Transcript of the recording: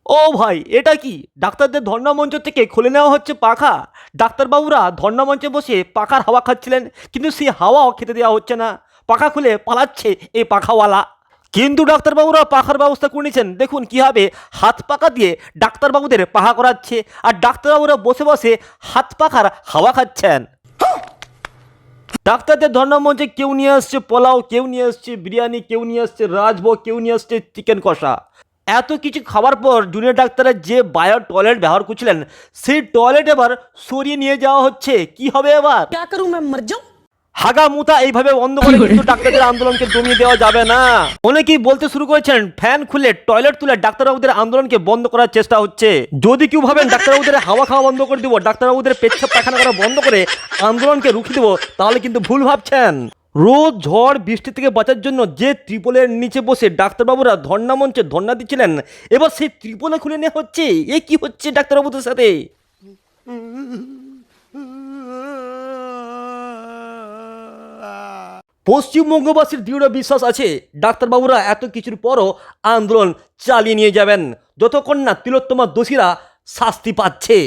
ও ভাই, এটা কি? ডাক্তারদের ধর্ণা মঞ্চ থেকে খুলে নেওয়া হচ্ছে পাখা। ডাক্তারবাবুরা ধর্ণা মঞ্চে বসে পাখার হাওয়া খাচ্ছিলেন, কিন্তু সেই হাওয়াও খেতে দেওয়া হচ্ছে না। পাখা খুলে পালাচ্ছে এই পাখাওয়ালা। কিন্তু ডাক্তারবাবুরা পাখার ব্যবস্থা করে নিয়েছেন। দেখুন কীভাবে হাত পাখা দিয়ে ডাক্তারবাবুদের পাখা করাচ্ছে, আর ডাক্তারবাবুরা বসে বসে হাত পাখার হাওয়া খাচ্ছেন। ডাক্তারদের ধর্ণা মঞ্চে কেউ নিয়ে আসছে পোলাও, কেউ নিয়ে আসছে বিরিয়ানি, কেউ নিয়ে আসছে রাজভোগ, কেউ নিয়ে আসছে চিকেন কষা। এত কিছু খাওয়ার পর জুনিয়র ডাক্তাররা যে বায়ো টয়লেট ব্যবহার করছিলেন, সেই টয়লেট এবার সরিয়ে নিয়ে যাওয়া হচ্ছে। কি হবে এবার? क्या करूं मैं मर जाऊं। হাগা মুতা এইভাবে বন্ধ করে কিন্তু ডাক্তারদের আন্দোলনকে দমিয়ে দেওয়া যাবে না। অনেকেই বলতে শুরু করেছেন ফ্যান খুলে টয়লেট তুলে ডাক্তারবাবুদের আন্দোলনকে বন্ধ করার চেষ্টা হচ্ছে। যদি কেউ ভাবেন ডাক্তারবাবুদের হাওয়া খাওয়া বন্ধ করে দিব, ডাক্তারবাবুদের পেচ্ছাপ পায়খানা করা বন্ধ করে আন্দোলনকে রুখে দেবো, তাহলে কিন্তু ভুল ভাবছেন। রোদ ঝড় বৃষ্টি থেকে বাঁচার জন্য যে ত্রিপলের নিচে বসে ডাক্তারবাবুরা ধর্ণা মঞ্চে ধর্ণা দিচ্ছিলেন, এবার সেই ত্রিপলে খুলে নেওয়া হচ্ছে। এ কি হচ্ছে ডাক্তারবাবুদের সাথে? পশ্চিমবঙ্গবাসীর দৃঢ় বিশ্বাস আছে ডাক্তারবাবুরা এত কিছুর পরও আন্দোলন চালিয়ে নিয়ে যাবেন, যতক্ষণ না তিলোত্তমা দোষীরা শাস্তি পাচ্ছে।